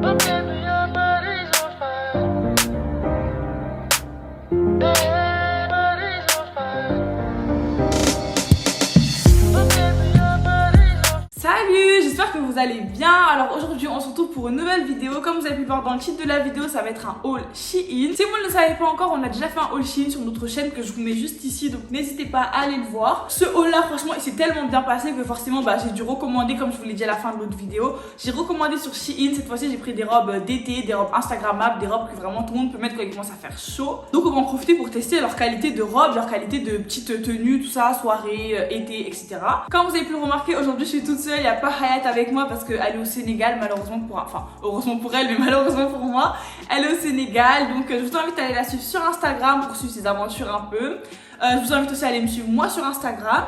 But baby, your body's on fire. Yeah, body's on fire. But baby, your body's on fire. Salut, j'espère que vous allez bien. Alors aujourd'hui on se retrouve pour une nouvelle vidéo. Comme vous avez pu voir dans le titre de la vidéo, ça va être un haul Shein. Si vous ne le savez pas encore, on a déjà fait un haul Shein sur notre chaîne que je vous mets juste ici, donc n'hésitez pas à aller le voir. Ce haul là franchement il s'est tellement bien passé que forcément j'ai dû recommander, comme je vous l'ai dit à la fin de l'autre vidéo. J'ai recommandé sur Shein. Cette fois-ci j'ai pris des robes d'été, des robes instagrammables, des robes que vraiment tout le monde peut mettre quand il commence à faire chaud. Donc on va en profiter pour tester leur qualité de robe, leur qualité de petites tenues, tout ça, soirée, été, etc. Comme vous avez pu le remarquer, aujourd'hui je suis toute seule, il n'y a pas Hayat avec moi parce qu'elle est au Sénégal, malheureusement heureusement pour elle, mais malheureusement pour moi, elle est au Sénégal. Donc je vous invite à aller la suivre sur Instagram pour suivre ses aventures un peu. Je vous invite aussi à aller me suivre moi sur Instagram.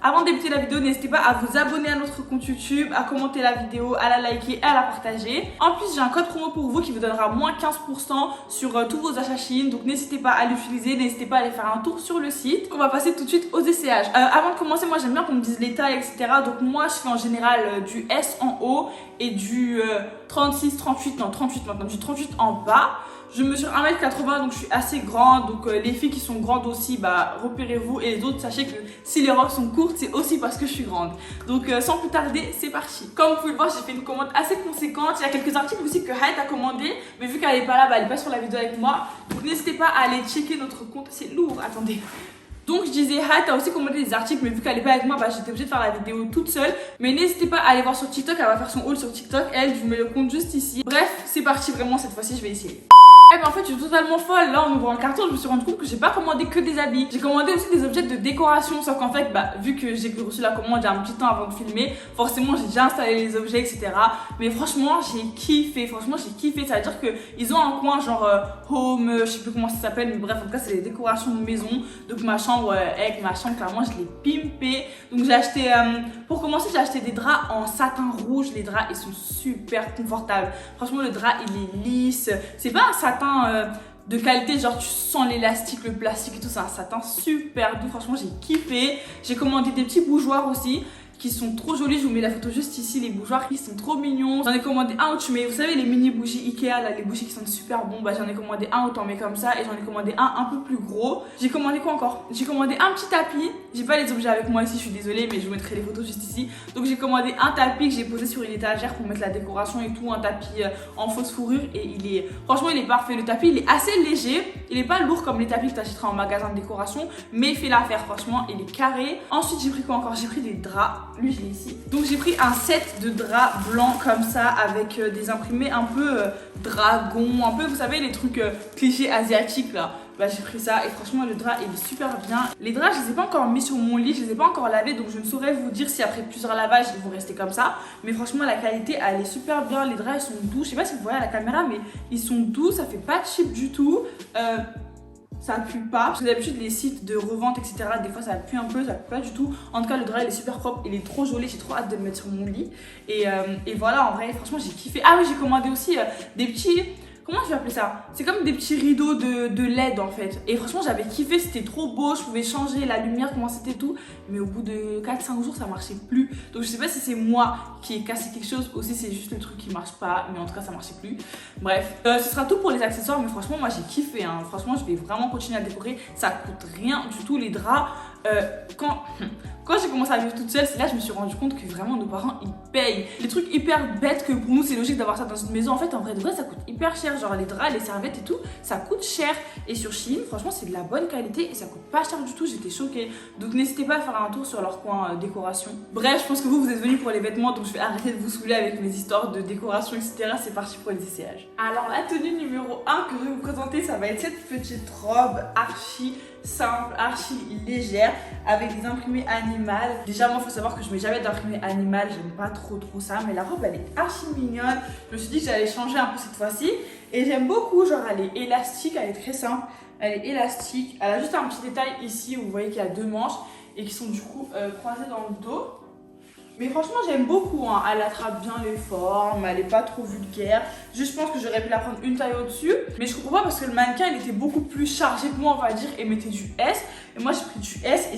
Avant de débuter la vidéo, n'hésitez pas à vous abonner à notre compte YouTube, à commenter la vidéo, à la liker et à la partager. En plus, j'ai un code promo pour vous qui vous donnera moins 15% sur tous vos achats Shein. Donc n'hésitez pas à l'utiliser, n'hésitez pas à aller faire un tour sur le site. On va passer tout de suite aux essayages. Avant de commencer, moi j'aime bien qu'on me dise les tailles, etc. Donc moi je fais en général du S en haut et du 38 maintenant, du 38 en bas. Je mesure 1m80 donc je suis assez grande, donc les filles qui sont grandes aussi, repérez-vous, et les autres sachez que si les robes sont courtes c'est aussi parce que je suis grande. Donc sans plus tarder, c'est parti. Comme vous pouvez le voir, j'ai fait une commande assez conséquente. Il y a quelques articles aussi que Hayat a commandé, mais vu qu'elle n'est pas là, elle n'est pas sur la vidéo avec moi. Donc n'hésitez pas à aller checker notre compte, c'est lourd, attendez. Donc je disais, Hayat a aussi commandé des articles, mais vu qu'elle n'est pas avec moi, j'étais obligée de faire la vidéo toute seule. Mais n'hésitez pas à aller voir sur TikTok, elle va faire son haul sur TikTok, elle, je vous mets le compte juste ici. Bref, c'est parti, vraiment cette fois-ci je vais essayer. En fait je suis totalement folle, là en ouvrant le carton je me suis rendu compte que j'ai pas commandé que des habits. J'ai commandé aussi des objets de décoration, sauf qu'en fait vu que j'ai reçu la commande il y a un petit temps avant de filmer, forcément j'ai déjà installé les objets, etc. Mais franchement j'ai kiffé, ça veut dire qu'ils ont un coin genre home, je sais plus comment ça s'appelle, mais bref en tout cas c'est des décorations de maison. Donc ma chambre, avec ma chambre clairement je l'ai pimpé. Donc j'ai acheté, pour commencer j'ai acheté des draps en satin rouge. Les draps ils sont super confortables, franchement le drap il est lisse, c'est pas un satin de qualité, genre tu sens l'élastique, le plastique et tout, c'est un satin super doux, franchement j'ai kiffé. J'ai commandé des petits bougeoirs aussi qui sont trop jolis, je vous mets la photo juste ici, les bougeoirs ils sont trop mignons. J'en ai commandé un où tu mets, vous savez les mini bougies Ikea là, les bougies qui sont super bons, j'en ai commandé un où t'en mets comme ça, et j'en ai commandé un peu plus gros. J'ai commandé quoi encore? J'ai commandé un petit tapis, j'ai pas les objets avec moi ici, je suis désolée, mais je vous mettrai les photos juste ici. Donc j'ai commandé un tapis que j'ai posé sur une étagère pour mettre la décoration et tout, un tapis en fausse fourrure, et franchement il est parfait. Le tapis il est assez léger, il est pas lourd comme les tapis que t'achèteras en magasin de décoration, mais il fait l'affaire, franchement il est carré. Ensuite j'ai pris quoi encore? J'ai pris des draps, lui je l'ai ici. Donc j'ai pris un set de draps blancs comme ça avec des imprimés un peu dragon, un peu vous savez les trucs clichés asiatiques là. J'ai pris ça et franchement le drap il est super bien. Les draps je les ai pas encore mis sur mon lit, je les ai pas encore lavés, donc je ne saurais vous dire si après plusieurs lavages ils vont rester comme ça. Mais franchement la qualité elle est super bien, les draps ils sont doux, je sais pas si vous voyez à la caméra mais ils sont doux, ça fait pas cheap du tout. Ça pue pas, parce que d'habitude les sites de revente etc des fois ça pue un peu, ça pue pas du tout. En tout cas le drap il est super propre, il est trop joli, j'ai trop hâte de le mettre sur mon lit. Et voilà, en vrai franchement j'ai kiffé. Ah oui, j'ai commandé aussi des petits, comment je vais appeler ça? C'est comme des petits rideaux de LED en fait. Et franchement j'avais kiffé, c'était trop beau, je pouvais changer la lumière, comment c'était tout. Mais au bout de 4-5 jours ça marchait plus. Donc je sais pas si c'est moi qui ai cassé quelque chose ou si c'est juste le truc qui marche pas. Mais en tout cas ça marchait plus. Bref, ce sera tout pour les accessoires. Mais franchement moi j'ai kiffé hein. Franchement je vais vraiment continuer à décorer. Ça coûte rien du tout les draps. Quand j'ai commencé à vivre toute seule, c'est là que je me suis rendu compte que vraiment nos parents ils payent. Les trucs hyper bêtes que pour nous c'est logique d'avoir ça dans une maison, en fait en vrai de vrai ça coûte hyper cher. Genre les draps, les serviettes et tout, ça coûte cher. Et sur Shein franchement c'est de la bonne qualité et ça coûte pas cher du tout, j'étais choquée. Donc n'hésitez pas à faire un tour sur leur coin décoration. Bref, je pense que vous êtes venus pour les vêtements, donc je vais arrêter de vous saouler avec mes histoires de décoration etc. C'est parti pour les essayages. Alors la tenue numéro 1 que je vais vous présenter, ça va être cette petite robe archi simple, archi légère avec des imprimés animales. Déjà moi il faut savoir que je mets jamais d'imprimés animales, j'aime pas trop ça, mais la robe elle est archi mignonne. Je me suis dit que j'allais changer un peu cette fois-ci et j'aime beaucoup, genre elle est élastique, elle est très simple, elle est élastique, elle a juste un petit détail ici où vous voyez qu'il y a deux manches et qui sont du coup croisées dans le dos. Mais franchement j'aime beaucoup, hein. Elle attrape bien les formes, elle est pas trop vulgaire. Juste je pense que j'aurais pu la prendre une taille au-dessus. Mais je comprends pas parce que le mannequin il était beaucoup plus chargé que moi on va dire et mettait du S. Et moi j'ai pris du S et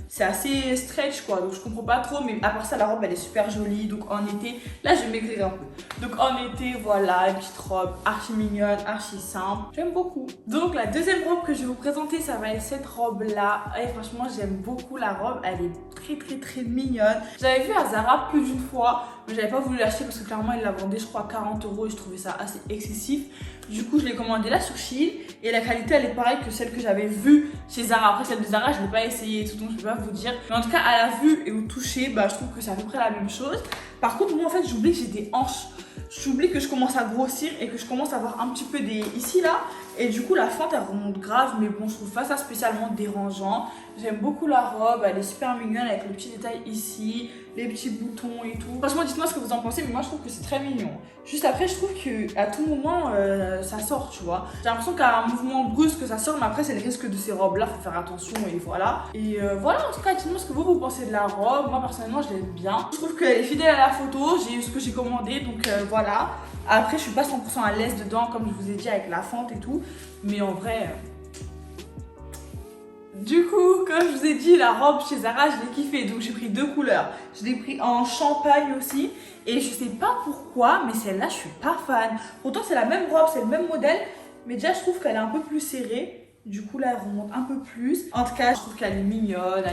c'est assez stretch quoi. Donc je comprends pas trop. Mais à part ça la robe elle est super jolie. Donc en été, là je vais maigrir un peu. Donc en été voilà, une petite robe archi mignonne, archi simple. J'aime beaucoup. Donc la deuxième robe que je vais vous présenter ça va être cette robe là. Et franchement j'aime beaucoup la robe. Elle est très mignonne. J'avais vu à Zara plus d'une fois, mais j'avais pas voulu l'acheter parce que clairement il la vendait je crois 40 € et je trouvais ça assez excessif. Du coup je l'ai commandé là sur Shein et la qualité elle est pareille que celle que j'avais vue chez Zara. Après celle de Zara je l'ai pas essayé et tout donc je peux pas vous dire. Mais en tout cas à la vue et au toucher bah je trouve que c'est à peu près la même chose. Par contre moi en fait j'oublie que j'ai des hanches. J'oublie que je commence à grossir et que je commence à avoir un petit peu des ici là. Et du coup la fente elle remonte grave mais bon je trouve pas ça spécialement dérangeant. J'aime beaucoup la robe, elle est super mignonne avec les petits détails ici, les petits boutons et tout. Franchement dites-moi ce que vous en pensez mais moi je trouve que c'est très mignon. Juste après je trouve qu'à tout moment ça sort tu vois. J'ai l'impression qu'à un mouvement brusque ça sort mais après c'est le risque de ces robes là, faut faire attention et voilà. Et voilà en tout cas dites-moi ce que vous pensez de la robe. Moi personnellement je l'aime bien. Je trouve qu'elle est fidèle à la photo, j'ai eu ce que j'ai commandé donc voilà. Après je suis pas 100% à l'aise dedans comme je vous ai dit avec la fente et tout. Mais en vrai... Du coup, comme je vous ai dit, la robe chez Zara, je l'ai kiffée. Donc j'ai pris deux couleurs. Je l'ai pris en champagne aussi. Et je sais pas pourquoi, mais celle-là, je suis pas fan. Pourtant, c'est la même robe, c'est le même modèle. Mais déjà, je trouve qu'elle est un peu plus serrée. Du coup, là, elle remonte un peu plus. En tout cas, je trouve qu'elle est mignonne.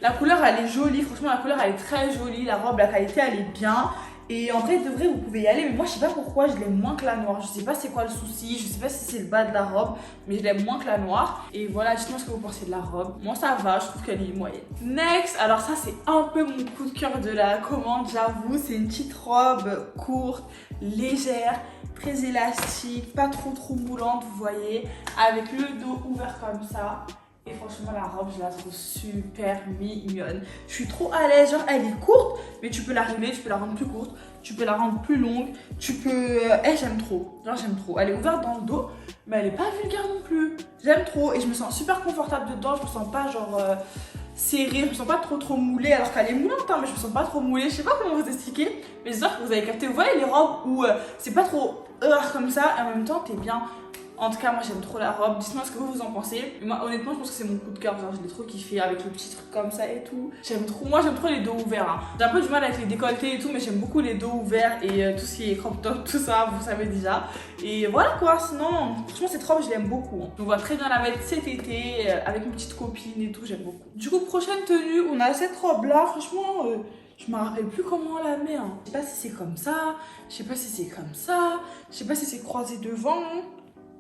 La couleur, elle est jolie. Franchement, la couleur, elle est très jolie. La robe, la qualité, elle est bien. Et en vrai, de vrai, vous pouvez y aller. Mais moi, je sais pas pourquoi je l'aime moins que la noire. Je sais pas c'est quoi le souci. Je sais pas si c'est le bas de la robe. Mais je l'aime moins que la noire. Et voilà, dites-moi ce que vous pensez de la robe. Moi, ça va. Je trouve qu'elle est moyenne. Next. Alors ça, c'est un peu mon coup de cœur de la commande, j'avoue. C'est une petite robe courte, légère, très élastique, pas trop moulante, vous voyez. Avec le dos ouvert comme ça. Et franchement la robe je la trouve super mignonne. Je suis trop à l'aise, genre elle est courte mais tu peux la régler, tu peux la rendre plus courte, tu peux la rendre plus longue, tu peux... j'aime trop, genre j'aime trop. Elle est ouverte dans le dos mais elle est pas vulgaire non plus. J'aime trop et je me sens super confortable dedans, je me sens pas genre serrée, je me sens pas trop moulée alors qu'elle est moulante hein, mais je me sens pas trop moulée. Je sais pas comment vous expliquer mais j'espère que vous avez capté. Vous voyez les robes où c'est pas trop comme ça et en même temps t'es bien. En tout cas, moi j'aime trop la robe. Dites-moi ce que vous en pensez. Moi, honnêtement, je pense que c'est mon coup de cœur. Genre, je l'ai trop kiffé avec le petit truc comme ça et tout. J'aime trop. Moi, j'aime trop les dos ouverts. Hein. J'ai un peu du mal avec les décolletés et tout, mais j'aime beaucoup les dos ouverts et tout ce qui est crop top, tout ça, vous savez déjà. Et voilà quoi. Sinon, franchement, cette robe, je l'aime beaucoup. Hein. Je vois très bien la mettre cet été avec une petite copine et tout. J'aime beaucoup. Du coup, prochaine tenue, on a cette robe là. Franchement, je me rappelle plus comment on la met. Hein. Je sais pas si c'est comme ça. Je sais pas si c'est comme ça. Je sais pas si c'est croisé devant.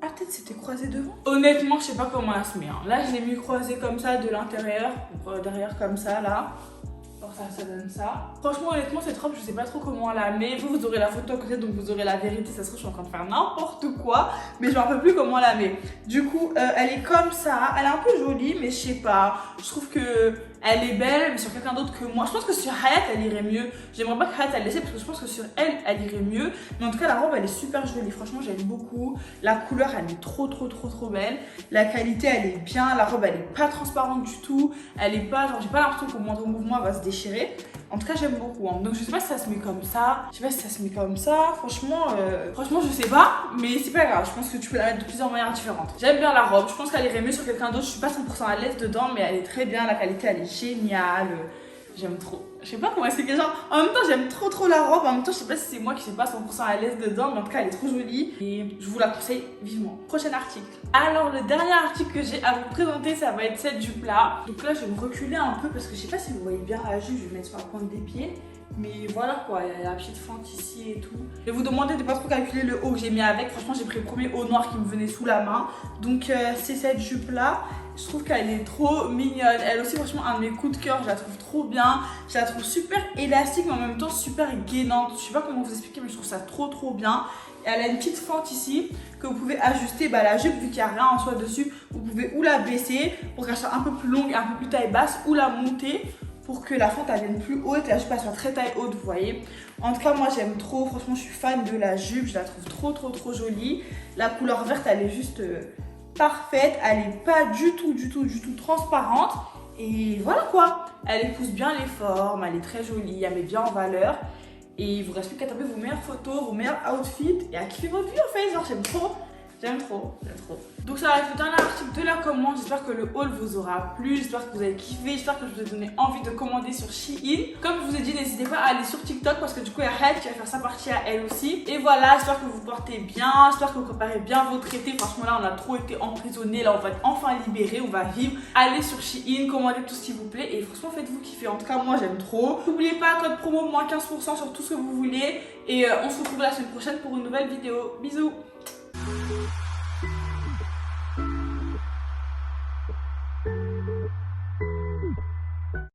Ah peut-être c'était croisé devant. Honnêtement je sais pas comment elle se met hein. Là je l'ai mis croisé comme ça de l'intérieur, derrière comme ça là. Alors ça donne ça. Franchement honnêtement cette robe je sais pas trop comment elle la met. Vous aurez la photo à côté donc vous aurez la vérité. Ça se trouve je suis en train de faire n'importe quoi. Mais je me rappelle plus comment elle la met. Du coup elle est comme ça. Elle est un peu jolie mais je sais pas. Je trouve que elle est belle mais sur quelqu'un d'autre que moi. Je pense que sur Hayat elle irait mieux. J'aimerais pas que Hayat elle laisse parce que je pense que sur elle irait mieux. Mais en tout cas la robe elle est super jolie. Franchement j'aime beaucoup. La couleur elle est trop belle. La qualité elle est bien. La robe elle est pas transparente du tout. Elle est pas genre j'ai pas l'impression qu'au moindre mouvement elle va se déchirer. En tout cas j'aime beaucoup hein. Donc je sais pas si ça se met comme ça. Je sais pas si ça se met comme ça. Franchement je sais pas. Mais c'est pas grave. Je pense que tu peux la mettre de plusieurs manières différentes. J'aime bien la robe. Je pense qu'elle irait mieux sur quelqu'un d'autre. Je suis pas 100% à l'aise dedans mais elle est très bien. La qualité elle est géniale. J'aime trop. Je sais pas comment expliquer genre. En même temps j'aime trop la robe. En même temps je sais pas si c'est moi qui suis pas 100% à l'aise dedans. Mais en tout cas elle est trop jolie. Et je vous la conseille vivement. Prochain article. Alors le dernier article que j'ai à vous présenter ça va être cette jupe là. Donc là je vais me reculer un peu parce que je sais pas si vous voyez bien la jupe. Je vais mettre sur la pointe des pieds. Mais voilà quoi, il y a la petite fente ici et tout. Je vais vous demander de pas trop calculer le haut que j'ai mis avec. Franchement j'ai pris le premier haut noir qui me venait sous la main. Donc c'est cette jupe là. Je trouve qu'elle est trop mignonne. Elle aussi franchement un de mes coups de cœur. Je la trouve trop bien. Je la trouve super élastique mais en même temps super gainante. Je sais pas comment vous expliquer mais je trouve ça trop bien. Et elle a une petite fente ici que vous pouvez ajuster la jupe vu qu'il n'y a rien en soi dessus. Vous pouvez ou la baisser pour qu'elle soit un peu plus longue, un peu plus taille basse ou la monter pour que la fente elle vienne plus haute et la jupe elle soit très taille haute, vous voyez. En tout cas moi j'aime trop, franchement je suis fan de la jupe, je la trouve trop jolie. La couleur verte elle est juste parfaite, elle est pas du tout transparente. Et voilà quoi. Elle épouse bien les formes, elle est très jolie, elle met bien en valeur. Et il vous reste plus qu'à taper vos meilleures photos, vos meilleurs outfits et à kiffer votre vie en fait. Genre j'aime trop. J'aime trop, j'aime trop. Donc ça va être le dernier article de la commande. J'espère que le haul vous aura plu, j'espère que vous avez kiffé, j'espère que je vous ai donné envie de commander sur Shein. Comme je vous ai dit, n'hésitez pas à aller sur TikTok parce que du coup il y a Head qui va faire sa partie à elle aussi. Et voilà, j'espère que vous portez bien, j'espère que vous préparez bien votre été. Franchement là on a trop été emprisonnés, là on va être enfin libérés, on va vivre. Allez sur Shein, commandez tout ce qui vous plaît et franchement faites-vous kiffer. En tout cas moi j'aime trop. N'oubliez pas, code promo moins 15% sur tout ce que vous voulez. Et on se retrouve la semaine prochaine pour une nouvelle vidéo. Bisous.